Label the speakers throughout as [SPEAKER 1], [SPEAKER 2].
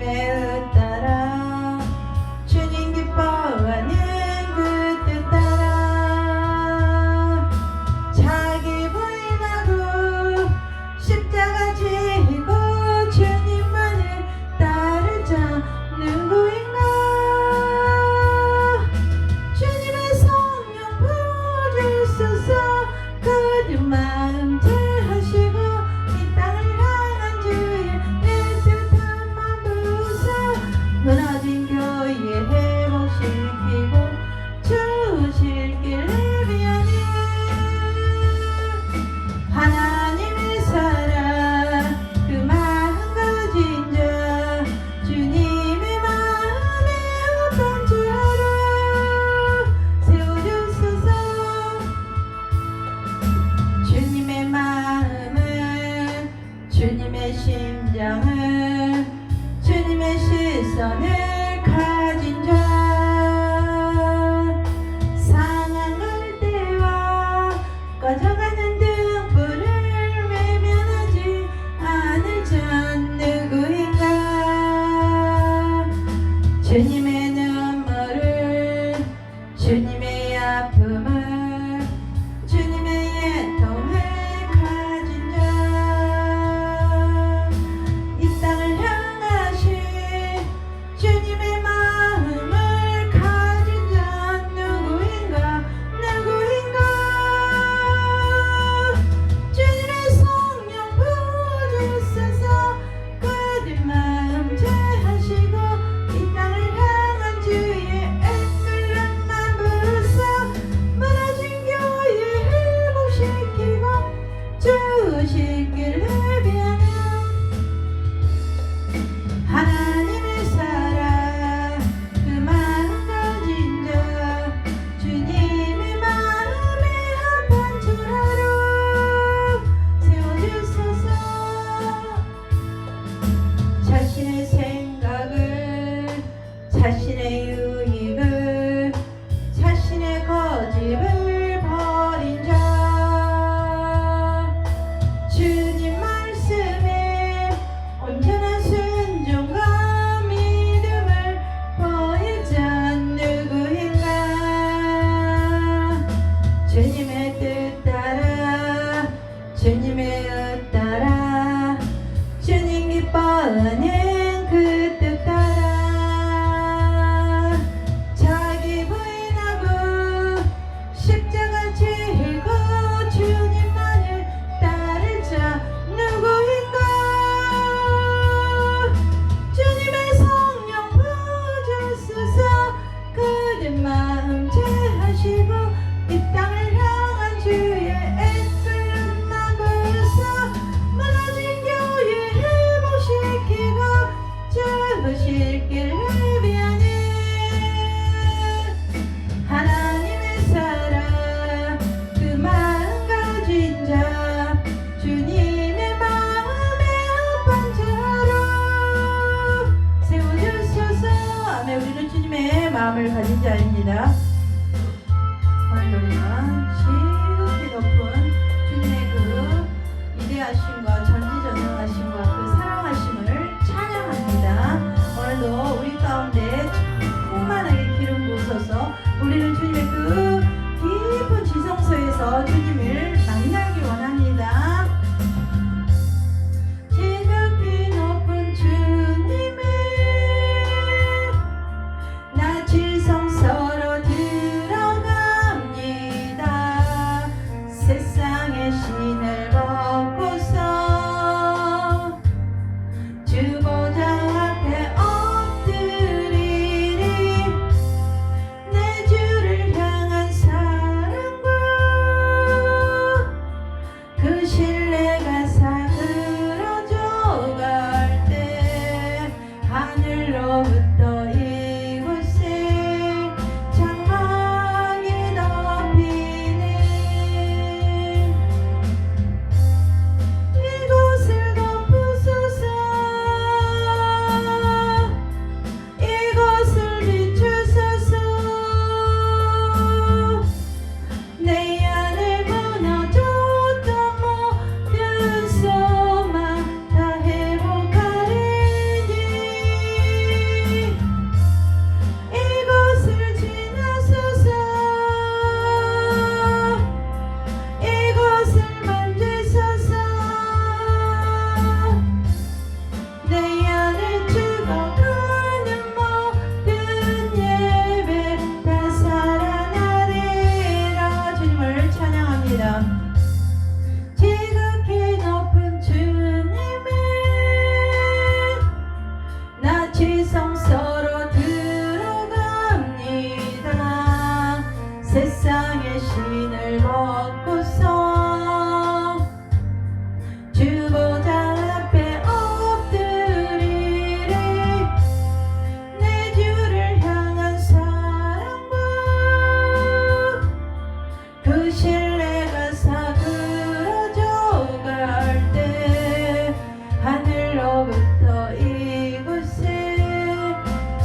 [SPEAKER 1] 주님의 뜻 따라 주님 기뻐하는 그 뜻 따라 자기 부인하고 십자가 지고 주님만을 따를 자 누구인가. 주님의 성령 부어주소서. 그들 마음 제하시고 이 땅을 향한 주의 애틋한 맘 부으사 무너진 교회 회복시키고 주실 길을 위하여 하나님의 사랑 그 마음 가진 자 주님의 마음에 합한 자로 세워주소서. 주님의 마음을 주님의 심장을 주님의 시선을 가진 자 상한 갈대와 꺼져가는 등불을 외면하지 않을 자 누구인가. 주님의 눈물을 주님의 아픔을 주님의 애통을 가진 자 이 땅을 향하신 주님의 마음을 가진 자 누구인가. 주님의 성령 부어주소서. 그들 마음 제하시고 이 땅을 향한 주의 애끓는 맘 부으사 무너진 교회 회복시키고 주실 길을 위하여 하나님의 사랑 그 마음 가진 자 주님의 마음에 합한 자로 세워주소서. 자신의 생각을 자신의 유익을 자신의 고집을 버린 자 주님 말씀에 온전한 순종과 믿음을 보일 자 누구인가. 주님의 뜻 따라 주님의 뜻 따라 주님 기뻐하는 그 뜻 따라 자기 부인하고 십자가 지고 주님만을 따를 자 누구인가. 주님의 성령 부어주소서. 그들 마음 제하시고 이 땅을 향한 주의 애끓는 맘 부으사 무너진 교회 회복시키고 주실 길을 위하여 하나님의 사랑 그 마음 가진 자 주님의 마음에 합한 자로 세워주소서. 아멘. 우리는 주님의 마음을 가진 자입니다. 오늘 우리는 지극히 높은 주님의 그 위대하심과 전지전능하심과 그 사랑하심을 찬양합니다. 오늘도 우리 가운데 충만하게 기름 부으소서. 우리는 주님의 그 깊은 지성소에서 주님을 만나기 원합니다. 지극히 높은 주님의 나 지성소로 들어갑니다. 세상의 신을 벗고서 주보좌 앞에 엎드리리. 내 주를 향한 사랑과 그 신뢰가 사그러져 갈 때 하늘로부터 이곳에 장막이 덮이네. 이곳을 덮으소서. 이곳을 비추소서. 내 안에 무너졌던 모든 소망 다 회복하리니. 신을 벗고서 주보좌 앞에 엎드리리. 내 주를 향한 사랑과 그 신뢰가 사그러져 갈 때 하늘로부터 이곳에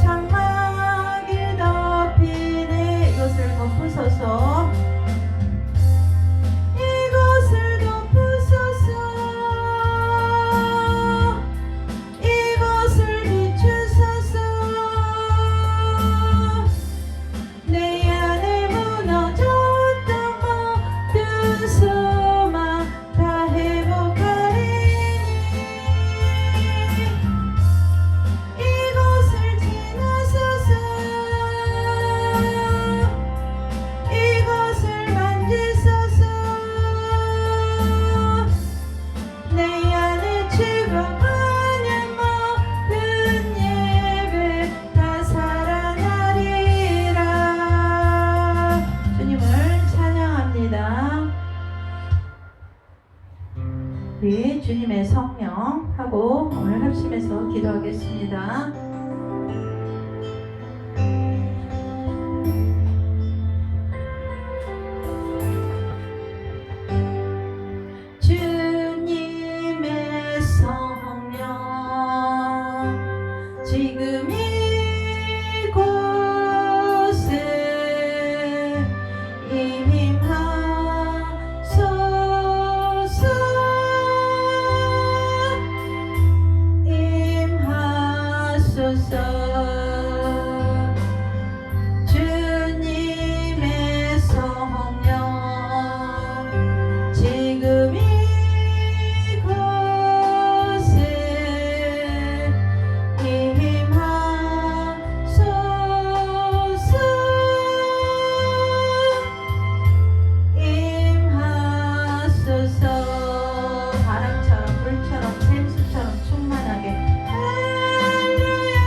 [SPEAKER 1] 장막이 덮이네. 이것을 덮으소서. 이것을 덮으소서. 이것을 비추소서. 내 안에 무너졌던 모든 소망 다 회복하리니. 이것을 지나소서. 이것을 만지소서. 내 안에 죽어가는 모든 예배 다 살아나리라. 주님을 찬양합니다. 우리 주님의 성령 하고 오늘 합심해서 기도하겠습니다. 주님의 성령 지금 이곳에 임하소서. 임하소서. 주님의 성령 지금 이곳에 임하소서. 임하소서. 바람처럼 불처럼 샘수처럼 충만하게. 할렐루야.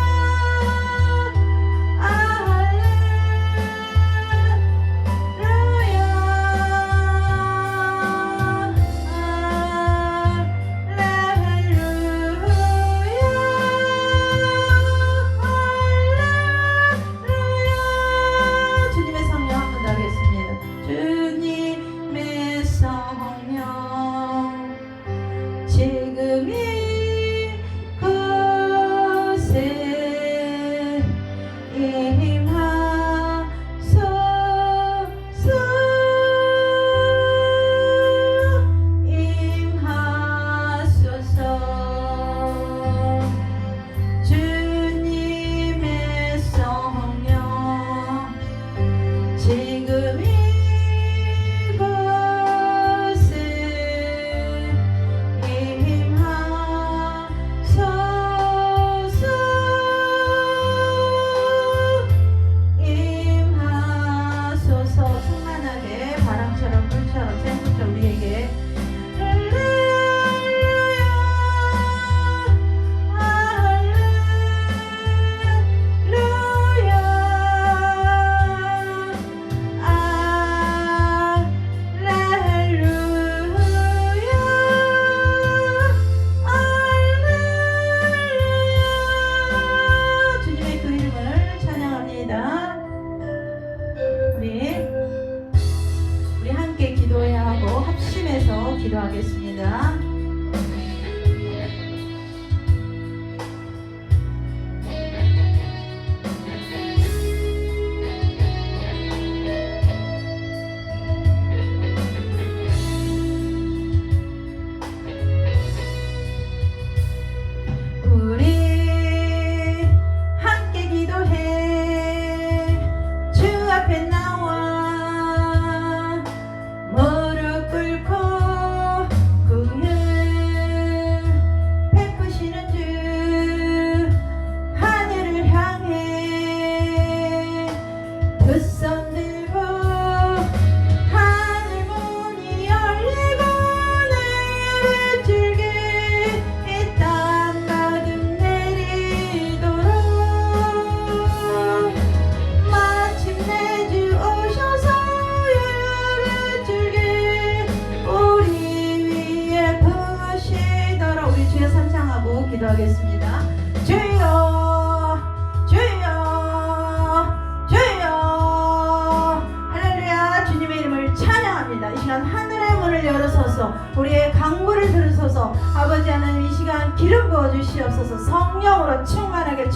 [SPEAKER 2] 없어서 성령으로 충만하게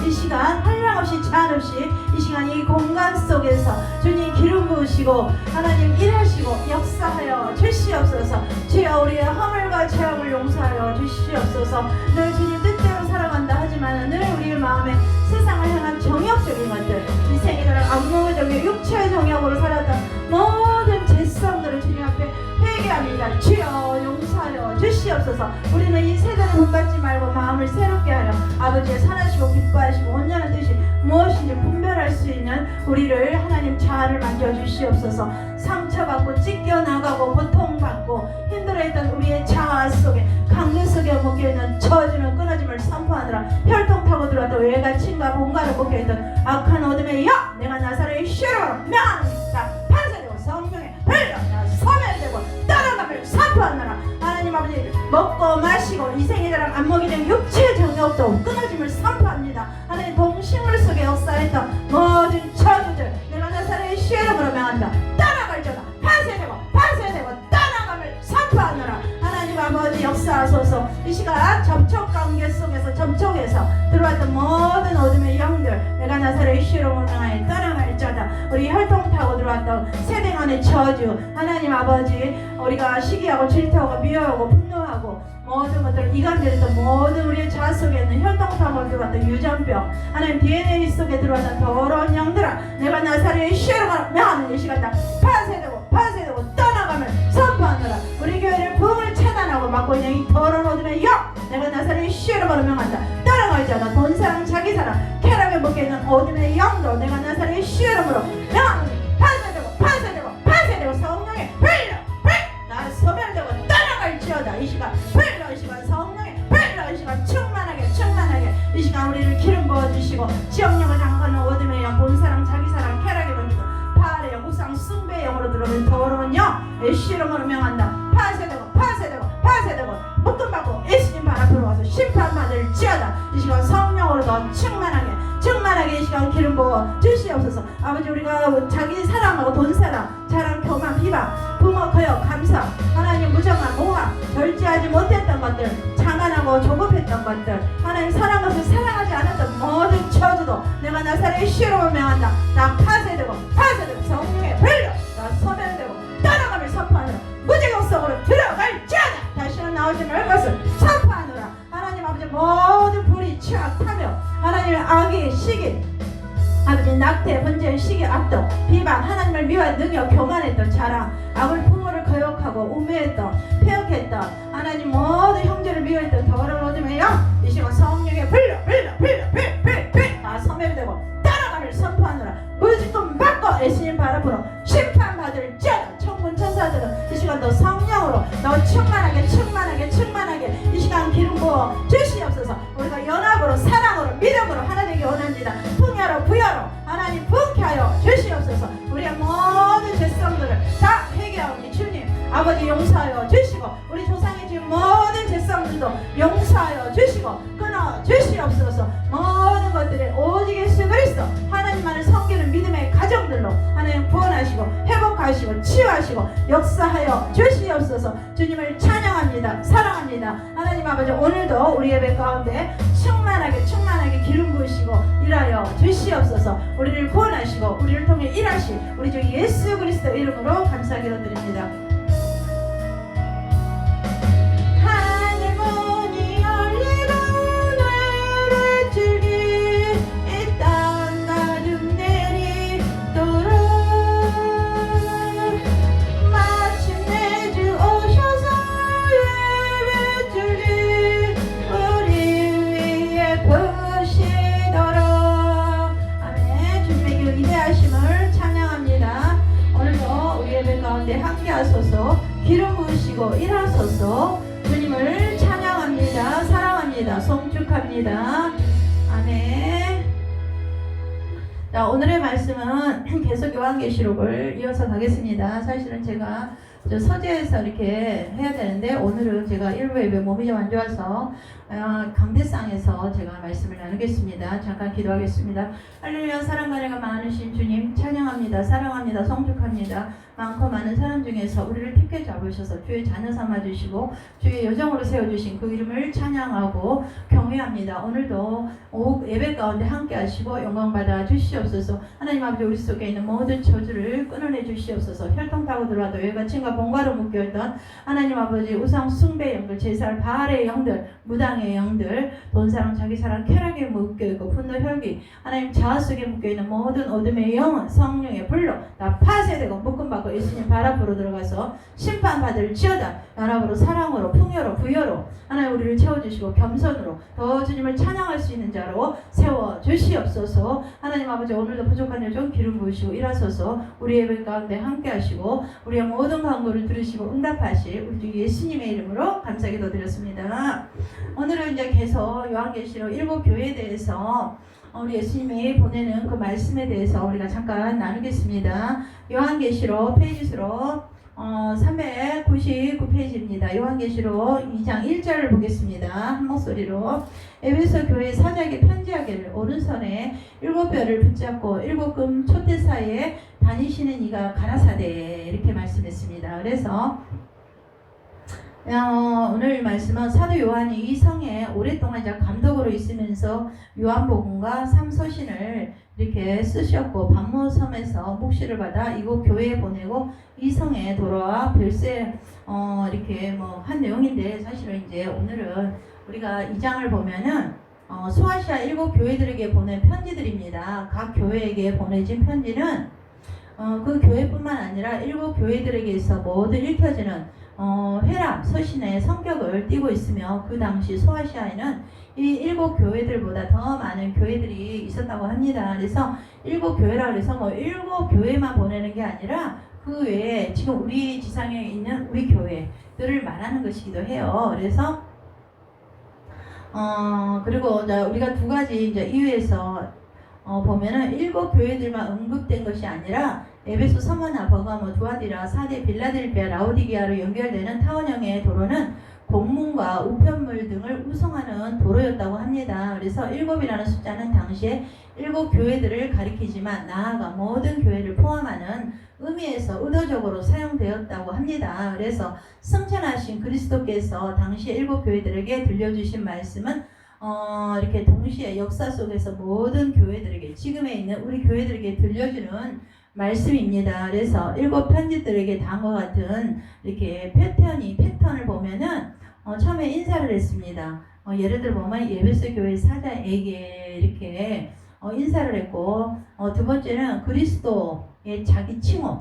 [SPEAKER 2] 이 시간 한량없이 제한없이 이 시간 이 공간 속에서 주님 기름 부으시고 하나님 일하시고 역사하여 주시옵소서. 주여 우리의 허물과 죄악을 용서하여 주시옵소서. 늘 주님 뜻대로 살아간다 하지만 늘 우리의 마음에 세상을 향한 정욕적인 것들, 이 생애들은 안목적인 육체의 정욕으로 살았던 모든 죄성들을 주님 앞에 회개합니다. 주여 용서하여 주시옵소서. 우리는 이 세대를 본받지 말고 마음을 새롭게 하여 아버지의 선하시고 기뻐하시고 온전한 뜻이 무엇인지 분별할 수 있는 우리를 하나님 자아를 만져주시옵소서. 상처받고 찢겨나가고 고통받고 힘들어했던 우리의 자아 속에 강도 속에 묶여있는 저주는 끊어짐을 선포하느라 혈통 타고 들어왔던 외가 친과 본가를 묶여있던 악한 어둠의 여 내가 나사렛의 시로 명하노니 판사되고 성령의 흘려 소멸되고 따라감을 선포하느라 하나님 아버지 먹고 마시고 이 생애자랑 안 먹이 된 육체의 정욕도 끊어짐을 선포합니다. 하나님 동식물 속에 역사했던 모든 저주들 내가 나사렛의 시로 명한다. 따라갈지어다. 판세되고 따라감을 선포하느라 하나님 아버지 역사하소서. 이 시간 접촉관계 속에서 접촉해서 들어왔던 모든 어둠의 영들 내가 나사렛의 시로 명하에 따라갈지어다. 우리 혈통 타고 들어왔던 세대 간의 저주 하나님 아버지 우리가 시기하고 질투하고 미워하고 분노하고 모든 것들을 이간되었던 모든 우리의 자아 속에 있는 혈통 타고 들어왔던 유전병 하나님 DNA 속에 들어왔던 더러운 영들아 내가 나사렛의 시로 명하는 이 시간 다 파쇄되고 떠나감을 선포하느라 우리 교회를 부흥을 차단하고 막고 있는 이 더러운 어둠의 영 내가 나사렛의 시로 명한다. 떠나가지않아 돈사랑 자기사랑 쾌락에 묶여있는 어둠의 영도 내가 나사렛의 시로 명하는 파쇄되고 성령의 흘려 나 소멸되고 떠나갈지어다. 이 시간 흘려 이 시간 성령의 흘려 이 시간 충만하게 이 시간 우리를 기름 부어주시고 지역력을 장악하는 어둠의 영 본사랑 자기사랑 쾌락에 묶이고 파알의 영 우상 숭배의 영으로 들어오는 더러운 영 시름으로 명한다. 파쇄되고 묶음받고 예수님 발 앞으로 와서 심판받을 지어다. 이 시간 성령으로 더 충만하게 이 시간 기름 부어 주시옵소서. 아버지 우리가 자기 사랑하고 돈사랑 자랑 교만 비방 부모 거역 감사 하나님 무정한 모함 절제하지 못했던 것들 장난하고 조급했던 것들 하나님 사랑한 것을 사랑하지 않았던 모든 저주도 내가 나사렛의 시로 명한다. 나 파쇄되고 성령의 흘려 나 소멸되고 떠나감을 선포하느라 무지경 속으로 들어갈지어다. 다시는 나오지 말 것을 선포하느라 하나님 아버지 모든 불이 취약하며 하나님의 악의 시기 아버지 낙태, 번제, 시기, 악독, 비방, 하나님을 미워해 능욕, 교만했던 자랑, 악을 부모를 거역하고 우매했던, 폐역했던 하나님 모든 형제를 미워했던 더러운 어둠의 영 이 시간 성령의 불려 다 소멸되고 따라감을 선포하느라 무지금 받고 예수님 발 앞으로 심판받을 자다. 천군 천사들은 이 시간 더 성령으로 더 충만하게 이 시간 기름 부어 주시옵소서. 우리가 연합으로 사랑으로 믿음으로 하나 되기 원합니다. 풍요로 부여로 하나님 부흥케 하여 주시옵소서. 우리의 모든 죄성들을 다 회개하오니 주님 아버지 용서하여 주시고 우리 조상의 지은 모든 죄성들도 용서하여 주시고 끊어 주시옵소서. 모든 것들을 오직 예수 그리스도 하나님만을 섬기는 믿음의 가정들로 하나님 구원하시고 회복하시고 치유하시고 역사하여 주시옵소서. 주님을 찬양합니다. 사랑합니다. 하나님 아버지 오늘도 우리 예배 가운데 충만하게 기름 부으시고 일하여 주시옵소서. 우리를 구원하시고 우리를 통해 일하시 우리 주 예수 그리스도 이름으로 감사기도 드립니다. 함께하소서. 기름 부으시고 일하소서. 주님을 찬양합니다. 사랑합니다. 송축합니다. 아멘. 자, 오늘의 말씀은 계속 요한계시록을 이어서 가겠습니다. 사실은 제가 저 서재에서 이렇게 해야 되는데 오늘은 제가 일부 예배 몸이 좀 안 좋아서 강대상에서 제가 말씀을 나누겠습니다. 잠깐 기도하겠습니다. 할렐루야. 사랑과 은혜가 많으신 주님 찬양합니다. 사랑합니다. 성축합니다. 많고 많은 사람 중에서 우리를 택해 잡으셔서 주의 자녀 삼아주시고 주의 여정으로 세워주신 그 이름을 찬양하고 경외합니다. 오늘도 예배 가운데 함께 하시고 영광 받아 주시옵소서. 하나님 아버지 우리 속에 있는 모든 저주를 끊어내 주시옵소서. 혈통 타고 들어와도 여기가 친과 본가로 묶여있던 하나님 아버지 우상 숭배 영들, 제살 바알의 영들, 무당의 영들, 돈사랑 자기사랑 쾌락에 묶여있고 분노 혈기 하나님 자아 속에 묶여있는 모든 어둠의 영은 성령의 불로 다 파쇄되고 묶음받고 예수님 발 앞으로 들어가서 심판받을 지어다. 연합으로 사랑으로 풍요로 부여로 하나님 우리를 채워주시고 겸손으로 더 주님을 찬양할 수 있는 자로 세워주시옵소서. 하나님 아버지 오늘도 부족한 일 좀 기름 부으시고 일하소서. 우리 예배 가운데 함께 하시고 우리의 모든 간구를 들으시고 응답하실 우리 주 예수님의 이름으로 감사기도 드렸습니다. 오늘은 이제 계속 요한계시록 7교회에 대해서 우리 예수님이 보내는 그 말씀에 대해서 우리가 잠깐 나누겠습니다. 요한계시록 페이지수로 399페이지입니다. 요한계시록 2장 1절을 보겠습니다. 한 목소리로. 에베소 교회 사자에게 편지하기를 오른손에 7별을 붙잡고 7금 촛대 사이에 다니시는 이가 가라사대 이렇게 말씀했습니다. 그래서 오늘 말씀은 사도 요한이 이 성에 오랫동안 이제 감독으로 있으면서 요한복음과 삼서신을 이렇게 쓰셨고 반모섬에서 묵시를 받아 이곳 교회에 보내고 이 성에 돌아와 별세 이렇게 뭐 한 내용인데 사실은 이제 오늘은 우리가 이 장을 보면은 소아시아 7교회들에게 보낸 편지들입니다. 각 교회에게 보내진 편지는 그 교회뿐만 아니라 7교회들에게서 모두 읽혀지는 회람, 서신의 성격을 띠고 있으며 그 당시 소아시아에는 이 7교회들보다 더 많은 교회들이 있었다고 합니다. 그래서 7교회라 그래서 뭐 7교회만 보내는 게 아니라 그 외에 지금 우리 지상에 있는 우리 교회들을 말하는 것이기도 해요. 그래서 그리고 이제 우리가 두 가지 이제 이유에서 보면은 7교회들만 언급된 것이 아니라 에베소, 서머나, 버가모, 두아디라, 사데, 빌라델비아, 라오디게아로 연결되는 타원형의 도로는 공문과 우편물 등을 우송하는 도로였다고 합니다. 그래서 7이라는 숫자는 당시에 7교회들을 가리키지만 나아가 모든 교회를 포함하는 의미에서 의도적으로 사용되었다고 합니다. 그래서 승천하신 그리스도께서 당시 7교회들에게 들려주신 말씀은 이렇게 동시에 역사 속에서 모든 교회들에게 지금에 있는 우리 교회들에게 들려주는 말씀입니다. 그래서 7 편지들에게 다음과 같은 이렇게 패턴을 보면은 처음에 인사를 했습니다. 예를 들어 보면 예배소 교회 사자에게 이렇게 인사를 했고 두 번째는 그리스도의 자기 칭호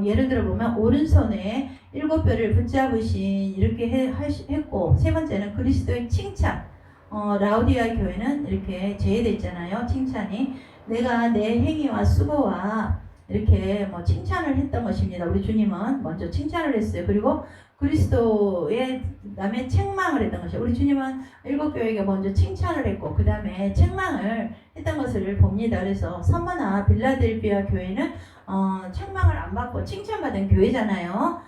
[SPEAKER 2] 예를 들어 보면 오른손에 7별을 붙잡으신 이렇게 했고 세 번째는 그리스도의 칭찬 라우디아 교회는 이렇게 제외되어 있잖아요. 칭찬이 내가 내 행위와 수고와 이렇게 뭐 칭찬을 했던 것입니다. 우리 주님은 먼저 칭찬을 했어요. 그리고 그리스도의 그다음에 책망을 했던 것이에요. 우리 주님은 7교회에게 먼저 칭찬을 했고 그 다음에 책망을 했던 것을 봅니다. 그래서 서머나 빌라델비아 교회는 책망을 안 받고 칭찬받은 교회잖아요.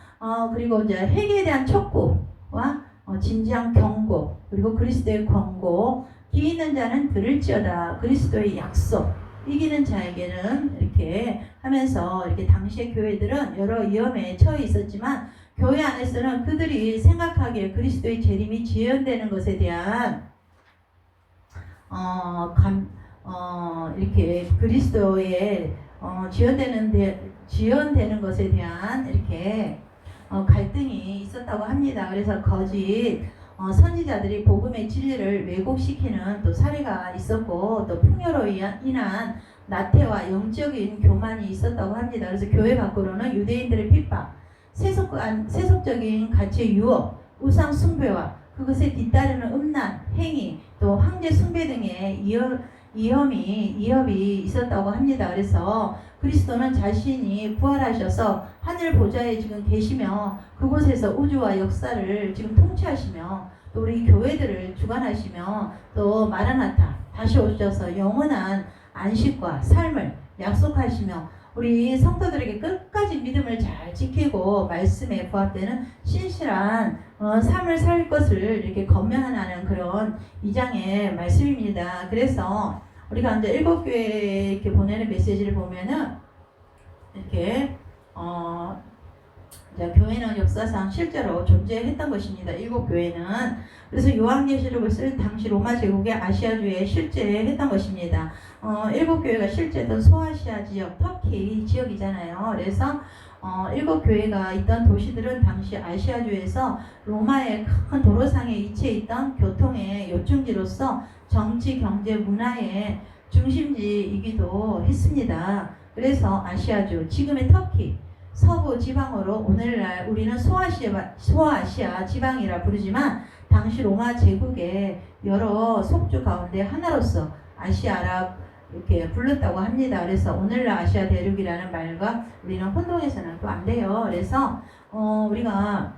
[SPEAKER 2] 그리고 이제 회개에 대한 촉구와 진지한 경고 그리고 그리스도의 권고 귀 있는 자는 들을지어다 그리스도의 약속 이기는 자에게는 이렇게 하면서 이렇게 당시의 교회들은 여러 위험에 처해 있었지만 교회 안에서는 그들이 생각하기에 그리스도의 재림이 지연되는 것에 대한 이렇게 그리스도의 지연되는 것에 대한 이렇게 갈등이 있었다고 합니다. 그래서 거짓 선지자들이 복음의 진리를 왜곡시키는 또 사례가 있었고 또 풍요로 인한 나태와 영적인 교만이 있었다고 합니다. 그래서 교회 밖으로는 유대인들의 핍박, 세속적인 가치의 유혹, 우상 숭배와 그것에 뒤따르는 음란, 행위, 또 황제 숭배 등의 이협이 있었다고 합니다. 그래서 그리스도는 자신이 부활하셔서 하늘 보좌에 지금 계시며 그곳에서 우주와 역사를 지금 통치하시며 또 우리 교회들을 주관하시며 또 마라나타 다시 오셔서 영원한 안식과 삶을 약속하시며 우리 성도들에게 끝까지 믿음을 잘 지키고 말씀에 부합되는 신실한 삶을 살 것을 이렇게 건면하는 그런 2장의 말씀입니다. 그래서 우리가 이제 7교회에 이렇게 보내는 메시지를 보면은 이렇게 교회는 역사상 실제로 존재했던 것입니다. 7교회는. 그래서 요한계시록을 쓴 당시 로마 제국의 아시아주에 실제했던 것입니다. 7교회가 실제했던 소아시아 지역, 터키 지역이잖아요. 그래서 7교회가 있던 도시들은 당시 아시아주에서 로마의 큰 도로상에 위치해 있던 교통의 요충지로서 정치, 경제, 문화의 중심지이기도 했습니다. 그래서 아시아주, 지금의 터키, 서부 지방으로 오늘날 우리는 소아시아 지방이라 부르지만 당시 로마 제국의 여러 속주 가운데 하나로서 아시아라 이렇게 불렀다고 합니다. 그래서 오늘날 아시아 대륙이라는 말과 우리는 혼동해서는 또 안 돼요. 그래서 우리가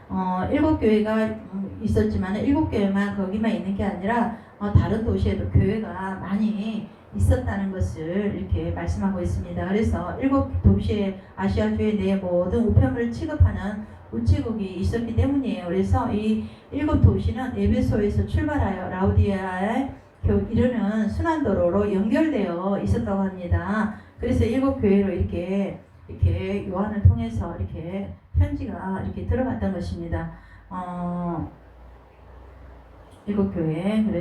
[SPEAKER 2] 7교회가 있었지만 7교회만 거기만 있는 게 아니라 다른 도시에도 교회가 많이 있었다는 것을 이렇게 말씀하고 있습니다. 그래서 7도시의 아시아주의 내 모든 우편물을 취급하는 우체국이 있었기 때문이에요. 그래서 이 7도시는 에베소에서 출발하여 라우디아에 이르는 순환도로로 연결되어 있었다고 합니다. 그래서 7교회로 이렇게 요한을 통해서 이렇게 편지가 이렇게 들어갔던 것입니다. 7교회.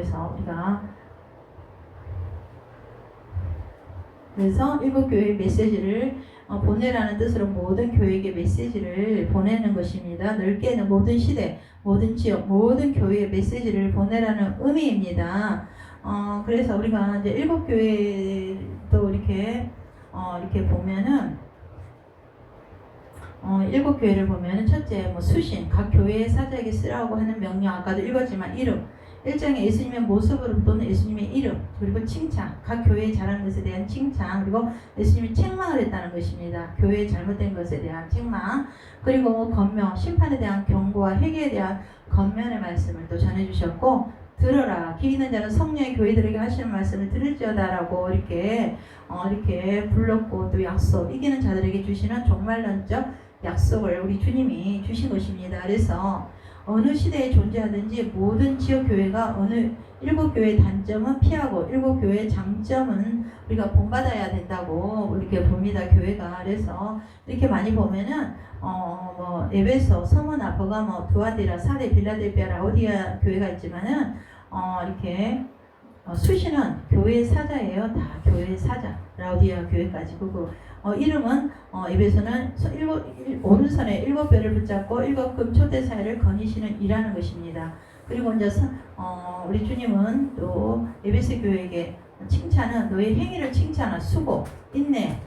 [SPEAKER 2] 그래서 7교회의 메시지를 보내라는 뜻으로 모든 교회에게 메시지를 보내는 것입니다. 넓게는 모든 시대, 모든 지역, 모든 교회에 메시지를 보내라는 의미입니다. 그래서 우리가 이제 7교회도 이렇게 보면은 7교회를 보면은 첫째 수신, 각 교회의 사자에게 쓰라고 하는 명령, 아까도 읽었지만 이름, 1장에 예수님의 모습으로 또는 예수님의 이름, 그리고 칭찬, 각 교회에 잘하는 것에 대한 칭찬, 그리고 예수님이 책망을 했다는 것입니다. 교회의 잘못된 것에 대한 책망, 그리고 권면, 심판에 대한 경고와 회개에 대한 권면의 말씀을 또 전해주셨고, 들어라, 기 있는 자는 성령의 교회들에게 하시는 말씀을 들을지어다라고 이렇게 불렀고, 또 약속, 이기는 자들에게 주시는 종말론적 약속을 우리 주님이 주신 것입니다. 그래서 어느 시대에 존재하든지 모든 지역 교회가 어느 7교회의 단점은 피하고 7교회의 장점은 우리가 본받아야 된다고 이렇게 봅니다. 교회가. 그래서 이렇게 많이 보면은 에베소, 서머나, 버가모, 두아디라, 사데, 빌라델피아, 라우디아 교회가 있지만은 이렇게 수시는 교회의 사자예요. 다 교회의 사자. 라우디아 교회까지. 그리고 이름은 에베소는 오른손에 7뼈를 붙잡고 7급 초대 사회를 거니시는 이라는 것입니다. 그리고 이제 우리 주님은 또 에베소 교회에게 칭찬은 너의 행위를 칭찬한 수고, 인내,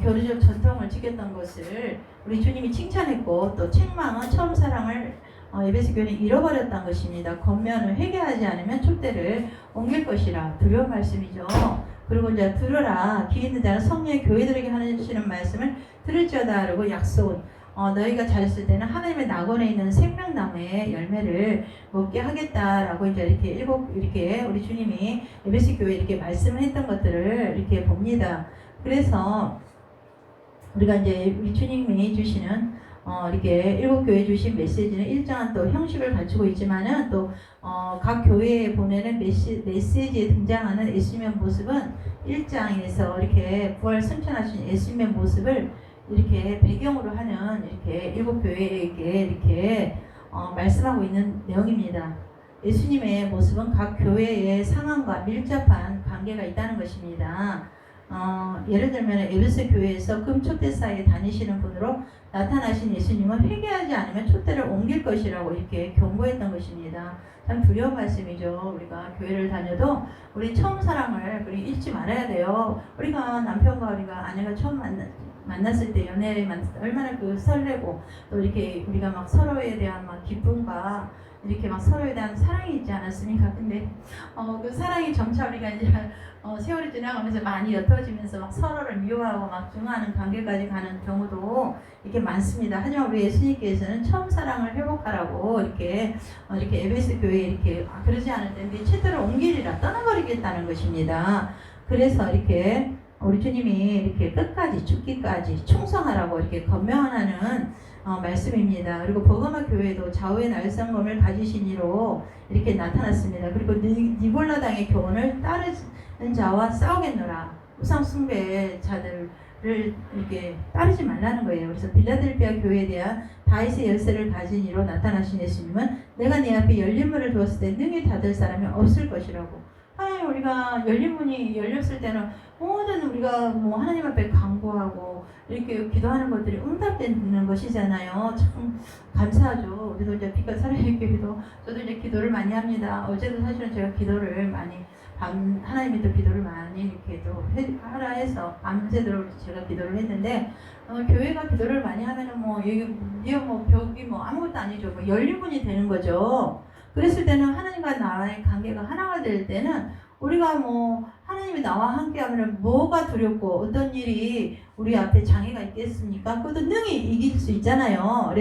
[SPEAKER 2] 교류적 전통을 지켰던 것을 우리 주님이 칭찬했고, 또 책망은 처음 사랑을 에베소 교회는 잃어버렸다는 것입니다. 권면을 회개하지 않으면 촛대를 옮길 것이라. 두려운 말씀이죠. 그리고 이제 들으라, 귀 있는 자는 성령의 교회들에게 하시는 말씀을 들을지어다. 그리고 약속은 너희가 잘했을 때는 하나님의 낙원에 있는 생명나무의 열매를 먹게 하겠다라고 이제 이렇게 우리 주님이 에베소 교회에 이렇게 말씀을 했던 것들을 이렇게 봅니다. 그래서 우리가 이제 우리 주님이 주시는 이렇게 7교회에 주신 메시지는 일정한 또 형식을 갖추고 있지만은 또 각 교회에 보내는 메시지에 등장하는 예수님의 모습은 1장에서 이렇게 부활 승천하신 예수님의 모습을 이렇게 배경으로 하는 이렇게 7교회에게 이렇게 말씀하고 있는 내용입니다. 예수님의 모습은 각 교회의 상황과 밀접한 관계가 있다는 것입니다. 예를 들면 에베소 교회에서 금 촛대사에 다니시는 분으로 나타나신 예수님은 회개하지 않으면 촛대를 옮길 것이라고 이렇게 경고했던 것입니다. 참 두려운 말씀이죠. 우리가 교회를 다녀도 우리 처음 사랑을 우리 잊지 말아야 돼요. 우리가 남편과 우리가 아내가 처음 만났을 때 연애를 얼마나 설레고 또 이렇게 우리가 막 서로에 대한 막 기쁨과 이렇게 막 서로에 대한 사랑이 있지 않았습니까? 근데 그 사랑이 점차 우리가 이제 세월이 지나가면서 많이 옅어지면서 막 서로를 미워하고 막 중화하는 관계까지 가는 경우도 이렇게 많습니다. 하지만 우리 예수님께서는 처음 사랑을 회복하라고 이렇게 에베소 교회에 이렇게 그러지 않을 텐데 촛대를 옮기리라, 떠나버리겠다는 것입니다. 그래서 이렇게 우리 주님이 이렇게 끝까지 죽기까지 충성하라고 이렇게 건면하는 말씀입니다. 그리고 버가마 교회도 좌우의 날성검을 가지신 이로 이렇게 나타났습니다. 그리고 니골라당의 교훈을 따르는 자와 싸우겠노라. 우상 숭배자들을 이렇게 따르지 말라는 거예요. 그래서 빌라델피아 교회에 대한 다윗의 열쇠를 가진 이로 나타나신 예수님은 내가 네 앞에 열린 문을 두었을 때 능히 닫을 사람이 없을 것이라고. 하나님, 우리가 열린 문이 열렸을 때는 모든 우리가 뭐 하나님 앞에 간구하고 이렇게 기도하는 것들이 응답되는 것이잖아요. 참 감사하죠. 우리도 이제 빛과 사랑의 교회도 저도 이제 기도를 많이 합니다. 어제도 사실은 제가 기도를 많이 하나님이 또 기도를 많이 이렇게 또 하라 해서 밤새도록 제가 기도를 했는데 교회가 기도를 많이 하면은 뭐 이게 뭐 벽이 뭐 아무것도 아니죠. 뭐 열린 문이 되는 거죠. 그랬을 때는 하나님과 나의 관계가 하나가 될 때는 우리가 뭐 하나님이 나와 함께하면 뭐가 두렵고 어떤 일이 우리 앞에 장애가 있겠습니까? 그것도 능히 이길 수 있잖아요.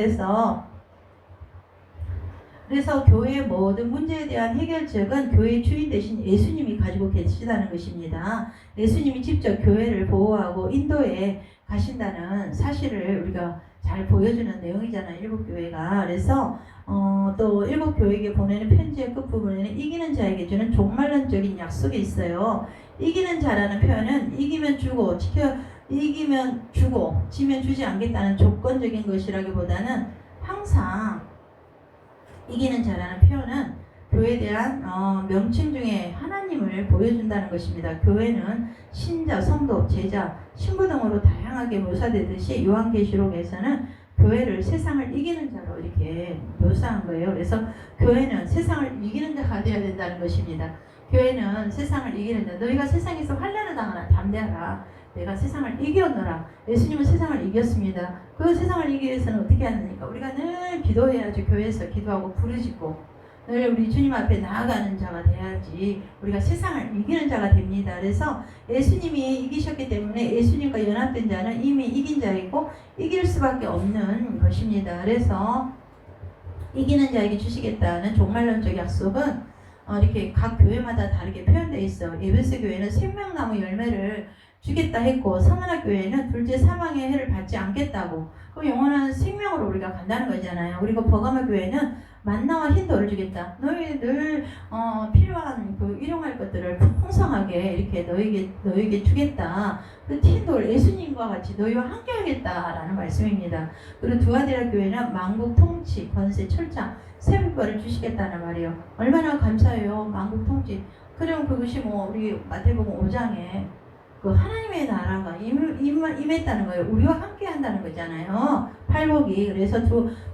[SPEAKER 2] 그래서 교회의 모든 문제에 대한 해결책은 교회의 주인 대신 예수님이 가지고 계시다는 것입니다. 예수님이 직접 교회를 보호하고 인도에 가신다는 사실을 우리가 잘 보여주는 내용이잖아요. 일곱 교회가. 그래서 또 일곱 교회에게 보내는 편지의 끝부분에는 이기는 자에게 주는 종말론적인 약속이 있어요. 이기는 자라는 표현은 이기면 주고 이기면 주고 지면 주지 않겠다는 조건적인 것이라기보다는 항상 이기는 자라는 표현은 교회에 대한 명칭 중에 하나님을 보여준다는 것입니다. 교회는 신자, 성도, 제자, 신부 등으로 다양하게 묘사되듯이 요한계시록에서는 교회를 세상을 이기는 자로 이렇게 묘사한 거예요. 그래서 교회는 세상을 이기는 자가 되어야 된다는 것입니다. 교회는 세상을 이기는 자. 너희가 세상에서 환난을 당하나 담대하라. 내가 세상을 이겼노라. 예수님은 세상을 이겼습니다. 그 세상을 이기기 위해서는 어떻게 하느니까? 우리가 늘 기도해야죠. 교회에서 기도하고 부르짖고 늘 우리 주님 앞에 나아가는 자가 돼야지 우리가 세상을 이기는 자가 됩니다. 그래서 예수님이 이기셨기 때문에 예수님과 연합된 자는 이미 이긴 자이고 이길 수밖에 없는 것입니다. 그래서 이기는 자에게 주시겠다는 종말론적 약속은 이렇게 각 교회마다 다르게 표현되어 있어요. 에베소 교회는 생명나무 열매를 주겠다 했고 사마나 교회는 둘째 사망의 해를 받지 않겠다고. 그 영원한 생명으로 우리가 간다는 거잖아요. 그리고 버가마 교회는 만나와 흰돌을 주겠다. 너희 늘 필요한 그 일용할 것들을 풍성하게 이렇게 너에게 주겠다. 그 흰돌 예수님과 같이 너희와 함께하겠다라는 말씀입니다. 그리고 두아디라 교회는 만국 통치, 권세, 철장, 세빛벌을 주시겠다는 말이에요. 얼마나 감사해요. 만국 통치. 그럼 그것이 뭐 우리 마태복음 5장에 그 하나님의 나라가 임했다는 거예요. 우리와 함께 한다는 거잖아요. 팔복이. 그래서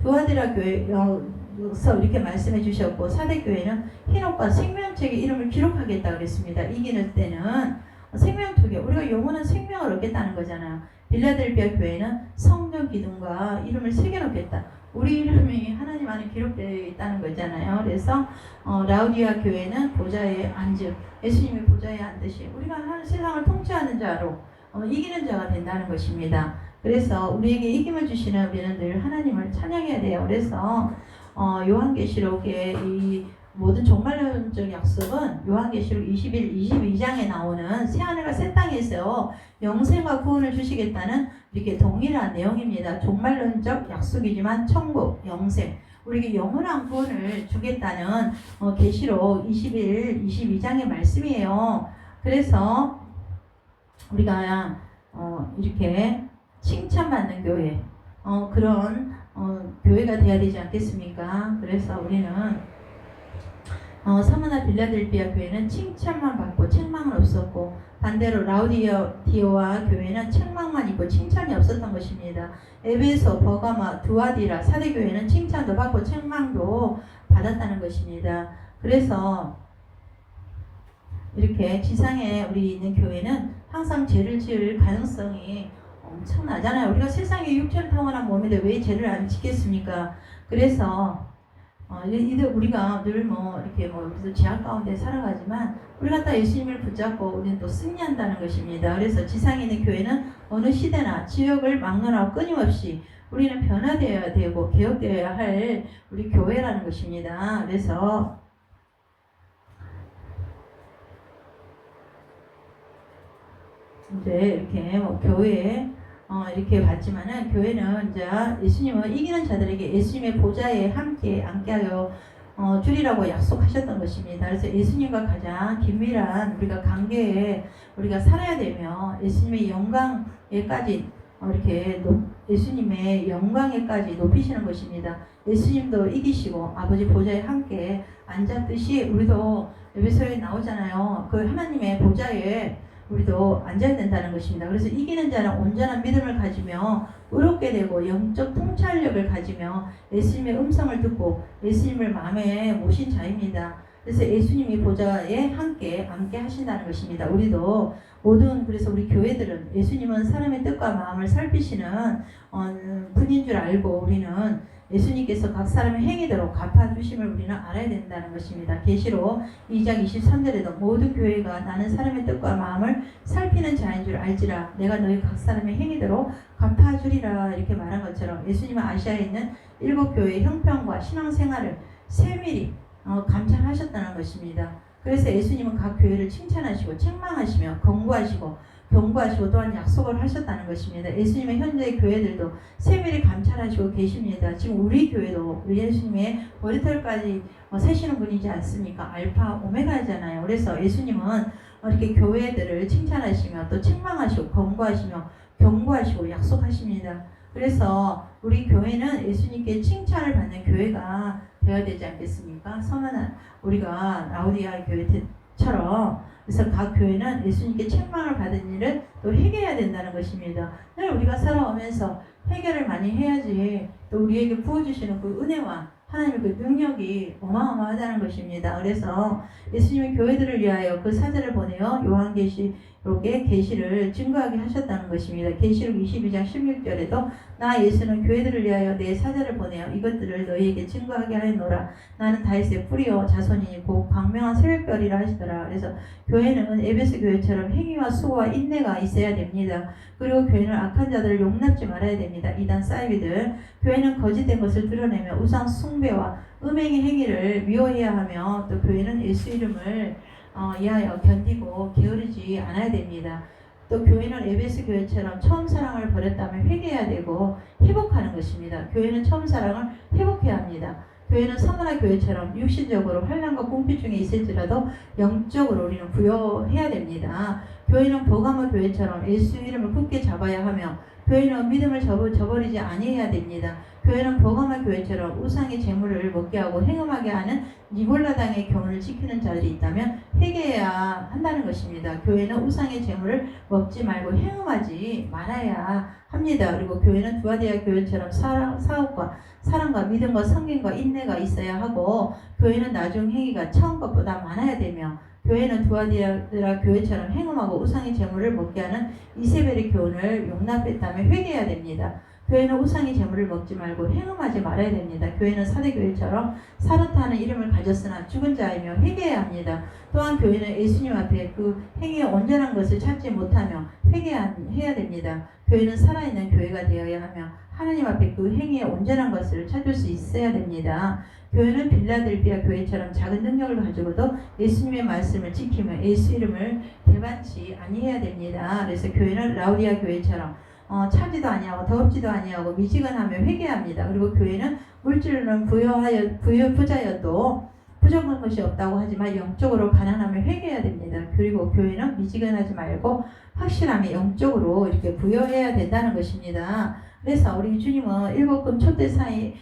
[SPEAKER 2] 두아디라 교회에서 이렇게 말씀해 주셨고 사대교회는 흰옷과 생명책의 이름을 기록하겠다 그랬습니다. 이기는 때는 생명투기. 우리가 영원한 생명을 얻겠다는 거잖아요. 빌라델피아 교회는 성전 기둥과 이름을 새겨놓겠다. 우리 이름이 하나님 안에 기록되어 있다는 거잖아요. 그래서 라우디아 교회는 보좌에 앉음, 예수님이 보좌에 앉듯이 우리가 세상을 통치하는 자로 이기는 자가 된다는 것입니다. 그래서 우리에게 이김을 주시는 우리는 늘 하나님을 찬양해야 돼요. 그래서 요한계시록의 이 모든 종말론적 약속은 요한계시록 22장에 나오는 새하늘과 새 땅에서 영생과 구원을 주시겠다는 이렇게 동일한 내용입니다. 종말론적 약속이지만 천국, 영생, 우리에게 영원한 구원을 주겠다는 계시록 22장의 말씀이에요. 그래서 우리가 이렇게 칭찬받는 교회, 그런 교회가 되어야 되지 않겠습니까? 그래서 우리는 사마나 빌라델피아 교회는 칭찬만 받고 책망은 없었고 반대로 라우디오와 교회는 책망만 있고 칭찬이 없었던 것입니다. 에베소, 버가마, 두아디라, 사대교회는 칭찬도 받고 책망도 받았다는 것입니다. 그래서 이렇게 지상에 우리 있는 교회는 항상 죄를 지을 가능성이 엄청나잖아요. 우리가 세상에 육체를 타고난 몸인데 왜 죄를 안 짓겠습니까? 그래서 우리가 늘 이렇게 제약 가운데 살아가지만 우리가 다 예수님을 붙잡고 우리는 또 승리한다는 것입니다. 그래서 지상에 있는 교회는 어느 시대나 지역을 막론하고 끊임없이 우리는 변화되어야 되고 개혁되어야 할 우리 교회라는 것입니다. 그래서 이제 이렇게 뭐 교회에 이렇게 봤지만은 교회는 이제 예수님은 이기는 자들에게 예수님의 보좌에 함께 앉게하여 주리라고 약속하셨던 것입니다. 그래서 예수님과 가장 긴밀한 우리가 관계에 우리가 살아야 되며 예수님의 영광에까지 이렇게 예수님의 영광에까지 높이시는 것입니다. 예수님도 이기시고 아버지 보좌에 함께 앉았듯이 우리도 에베소에 나오잖아요. 그 하나님의 보좌에 우리도 앉아야 된다는 것입니다. 그래서 이기는 자는 온전한 믿음을 가지며 의롭게 되고 영적 통찰력을 가지며 예수님의 음성을 듣고 예수님을 마음에 모신 자입니다. 그래서 예수님이 보좌에 함께 앉게 하신다는 것입니다. 우리도 모든 그래서 우리 교회들은 예수님은 사람의 뜻과 마음을 살피시는 분인 줄 알고 우리는 예수님께서 각 사람의 행위대로 갚아주심을 우리는 알아야 된다는 것입니다. 계시록 2장 23절에도 모든 교회가 나는 사람의 뜻과 마음을 살피는 자인 줄 알지라 내가 너희 각 사람의 행위대로 갚아주리라 이렇게 말한 것처럼 예수님은 아시아에 있는 7교회의 형편과 신앙생활을 세밀히 감찰하셨다는 것입니다. 그래서 예수님은 각 교회를 칭찬하시고 책망하시며 경고하시고 또한 약속을 하셨다는 것입니다. 예수님의 현재의 교회들도 세밀히 감찰하시고 계십니다. 지금 우리 교회도 우리 예수님의 머리털까지 세시는 분이지 않습니까? 알파 오메가잖아요. 그래서 예수님은 이렇게 교회들을 칭찬하시며 또 책망하시고 경고하시고 약속하십니다. 그래서 우리 교회는 예수님께 칭찬을 받는 교회가 되어야 되지 않겠습니까? 선언한 우리가 라우디아 교회처럼 그래서 각 교회는 예수님께 책망을 받은 일을 또 회개해야 된다는 것입니다. 늘 우리가 살아오면서 회개를 많이 해야지 또 우리에게 부어주시는 그 은혜와 하나님의 그 능력이 어마어마하다는 것입니다. 그래서 예수님의 교회들을 위하여 그 사자를 보내어 요한계시록의 계시를 증거하게 하셨다는 것입니다. 계시록 22장 16절에도 나 예수는 교회들을 위하여 내 사자를 보내어 이것들을 너희에게 증거하게 하였노라. 나는 다윗의 뿌리요 자손이니 곧 광명한 새벽별이라 하시더라. 그래서 교회는 에베소 교회처럼 행위와 수고와 인내가 있어야 됩니다. 그리고 교회는 악한 자들을 용납지 말아야 됩니다. 이단 사이비들 교회는 거짓된 것을 드러내며 우상 숭배와 음행의 행위를 미워해야 하며 또 교회는 예수 이름을 위하여 견디고 게으르지 않아야 됩니다. 또 교회는 에베소 교회처럼 처음 사랑을 버렸다면 회개해야 되고 회복하는 것입니다. 교회는 처음 사랑을 회복해야 합니다. 교회는 사마리아 교회처럼 육신적으로 환난과 궁핍 중에 있을지라도 영적으로 우리는 부여해야 됩니다. 교회는 버가모 교회처럼 예수 이름을 굳게 잡아야 하며 교회는 믿음을 저버리지 아니해야 됩니다. 교회는 버가모 교회처럼 우상의 재물을 먹게 하고 행음하게 하는 니골라당의 교훈을 지키는 자들이 있다면 회개해야 한다는 것입니다. 교회는 우상의 재물을 먹지 말고 행음하지 말아야 합니다. 그리고 교회는 두아디아 교회처럼 사랑과 믿음과 성경과 인내가 있어야 하고 교회는 나중 행위가 처음 것보다 많아야 되며 교회는 두아디아 교회처럼 행음하고 우상의 재물을 먹게 하는 이세벨의 교훈을 용납했다면 회개해야 됩니다. 교회는 우상의 재물을 먹지 말고 행음하지 말아야 됩니다. 교회는 사대교회처럼 사르타는 이름을 가졌으나 죽은 자이며 회개해야 합니다. 또한 교회는 예수님 앞에 그 행위의 온전한 것을 찾지 못하며 회개해야 됩니다. 교회는 살아있는 교회가 되어야 하며 하나님 앞에 그 행위의 온전한 것을 찾을 수 있어야 됩니다. 교회는 빌라델비아 교회처럼 작은 능력을 가지고도 예수님의 말씀을 지키며 예수 이름을 대반치 아니해야 됩니다. 그래서 교회는 라우디아 교회처럼 차지도 아니하고 더럽지도 아니하고 미지근하며 회개합니다. 그리고 교회는 물질로는 부자여도 부족한 것이 없다고 하지만 영적으로 가난하며 회개해야 됩니다. 그리고 교회는 미지근하지 말고 확실하며 영적으로 이렇게 부여해야 된다는 것입니다. 그래서 우리 주님은 일곱금 촛대 사이에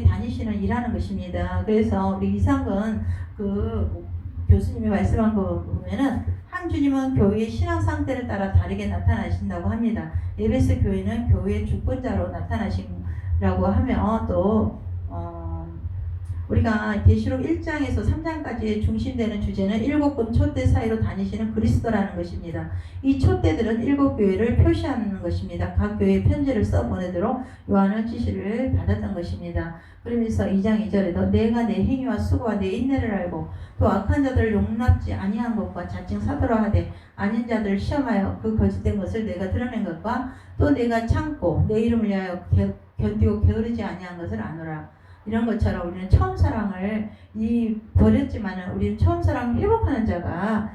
[SPEAKER 2] 다니시는 일하는 것입니다. 그래서 우리 이상근 그 교수님이 말씀한 거 보면은 한 주님은 교회의 신앙 상태를 따라 다르게 나타나신다고 합니다. 에베소 교회는 교회의 주권자로 나타나신다고 하며 또 우리가 계시록 1장에서 3장까지의 중심되는 주제는 일곱금 촛대 사이로 다니시는 그리스도라는 것입니다. 이 촛대들은 일곱 교회를 표시하는 것입니다. 각 교회에 편지를 써보내도록 요한은 지시를 받았던 것입니다. 그러면서 2장 2절에도 내가 내 행위와 수고와 내 인내를 알고 또 악한 자들을 용납지 아니한 것과 자칭 사도라 하되 아닌 자들을 시험하여 그 거짓된 것을 내가 드러낸 것과 또 내가 참고 내 이름을 위하여 견디고 게으르지 아니한 것을 아노라. 이런 것처럼 우리는 처음 사랑을 버렸지만은 우리는 처음 사랑을 회복하는 자가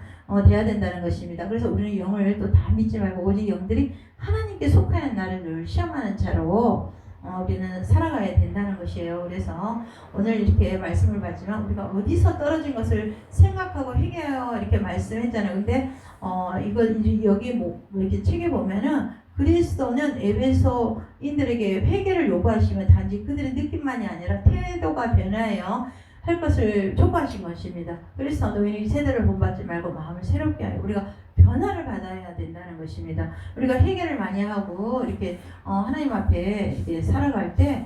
[SPEAKER 2] 돼야 된다는 것입니다. 그래서 우리는 영을 또 다 믿지 말고 오직 영들이 하나님께 속하는 나를 늘 시험하는 자로 우리는 살아가야 된다는 것이에요. 그래서 오늘 이렇게 말씀을 받지만 우리가 어디서 떨어진 것을 생각하고 회개하여 이렇게 말씀했잖아요. 근데 이거 여기 뭐 이렇게 책에 보면은 그리스도는 에베소인들에게 회개를 요구하시면 단지 그들의 느낌만이 아니라 태도가 변화해요. 할 것을 촉구하신 것입니다. 그래서 너희는 이 세대를 본받지 말고 마음을 새롭게 하여 우리가 변화를 받아야 된다는 것입니다. 우리가 회개를 많이 하고 이렇게 하나님 앞에 이렇게 살아갈 때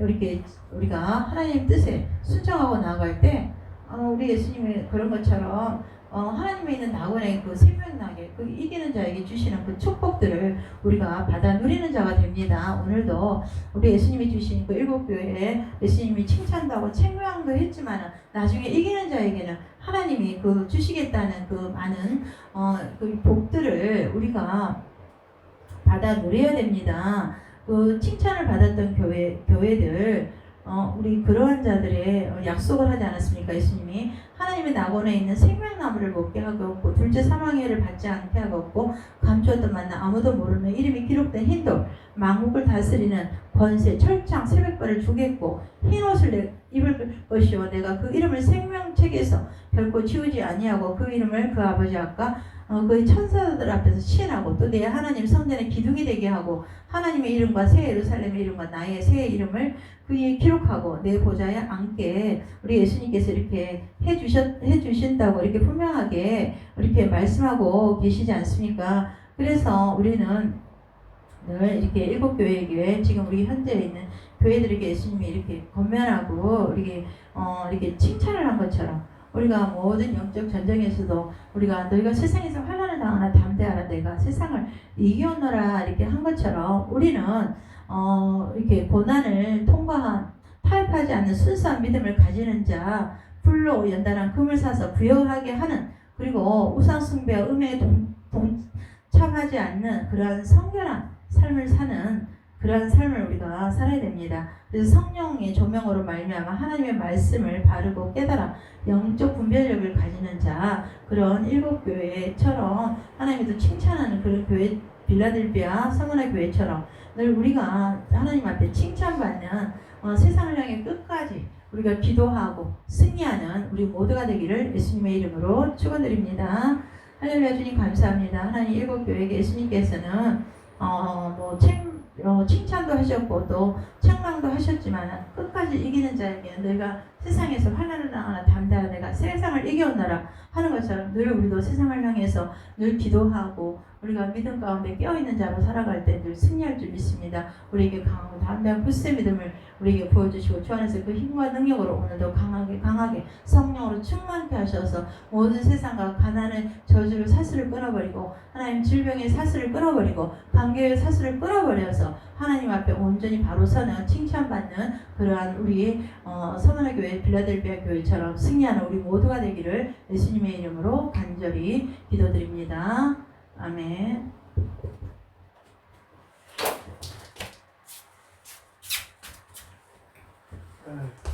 [SPEAKER 2] 이렇게 우리가 하나님 뜻에 순종하고 나아갈 때 우리 예수님이 그런 것처럼 하나님에 있는 낙원의 그 생명나게 그 이기는 자에게 주시는 그 축복들을 우리가 받아 누리는 자가 됩니다. 오늘도 우리 예수님이 주신 그 일곱 교회에 예수님이 칭찬도 하고 책망도 했지만 나중에 이기는 자에게는 하나님이 그 주시겠다는 그 많은 그 복들을 우리가 받아 누려야 됩니다. 그 칭찬을 받았던 교회들 우리 그러한 자들의 약속을 하지 않았습니까? 예수님이 하나님의 낙원에 있는 생명나무를 먹게 하고 둘째 사망해를 받지 않게 하고 감추었던 만나 아무도 모르는 이름이 기록된 흰돌 만국을 다스리는 권세 철창 새벽별을 주겠고 흰옷을 입을 것이요 내가 그 이름을 생명책에서 결코 지우지 아니하고 그 이름을 그 아버지 앞과 그의 천사들 앞에서 시인하고 또 내 하나님 성전의 기둥이 되게 하고 하나님의 이름과 새 예루살렘의 이름과 나의 새 이름을 그에 기록하고 내 보좌에 앉게 우리 예수님께서 이렇게 해주신다고 이렇게 분명하게 이렇게 말씀하고 계시지 않습니까? 그래서 우리는 늘 이렇게 일곱 교회 지금 우리 현재 있는 교회들에게 예수님이 이렇게 권면하고 이렇게 칭찬을 한 것처럼 우리가 모든 영적 전쟁에서도 우리가 너희가 세상에서 환난을 당하나 담대하라 내가 세상을 이겨오너라 이렇게 한 것처럼 우리는 이렇게 고난을 타협하지 않는 순수한 믿음을 가지는 자 불로 연단한 금을 사서 부여하게 하는 그리고 우상숭배와 음에 동참하지 않는 그러한 성결한 삶을 사는 그러한 삶을 우리가 살아야 됩니다. 그래서 성령의 조명으로 말미암아 하나님의 말씀을 바르고 깨달아 영적 분별력을 가지는 자 그런 일곱 교회처럼 하나님께서 칭찬하는 그런 교회 빌라델비아 서문화 교회처럼 늘 우리가 하나님 앞에 칭찬받는 세상을 향해 끝까지 우리가 기도하고 승리하는 우리 모두가 되기를 예수님의 이름으로 축원드립니다. 할렐루야. 주님 감사합니다. 하나님 일곱 교회에게 예수님께서는 칭찬도 하셨고 또 책망도 하셨지만 끝까지 이기는 자에게 너희가 세상에서 환난을 당하나 담대하라 내가 세상을 이겨오너라 하는 것처럼 늘 우리도 세상을 향해서 늘 기도하고 우리가 믿음 가운데 깨어있는 자로 살아갈 때 늘 승리할 줄 믿습니다. 우리에게 강하고 담대한 굳세 믿음을 우리에게 보여주시고 주 안에서 그 힘과 능력으로 오늘도 강하게 성령으로 충만케 하셔서 모든 세상과 가난의 저주를 사슬을 끊어버리고 하나님 질병의 사슬을 끊어버리고 관계의 사슬을 끊어버려서 하나님 앞에 온전히 바로 서는 칭찬받는 그러한 우리 서문화 교회 빌라델비아 교회처럼 승리하는 우리 모두가 되기를 예수님의 이름으로 간절히 기도드립니다. 아멘.
[SPEAKER 3] 네.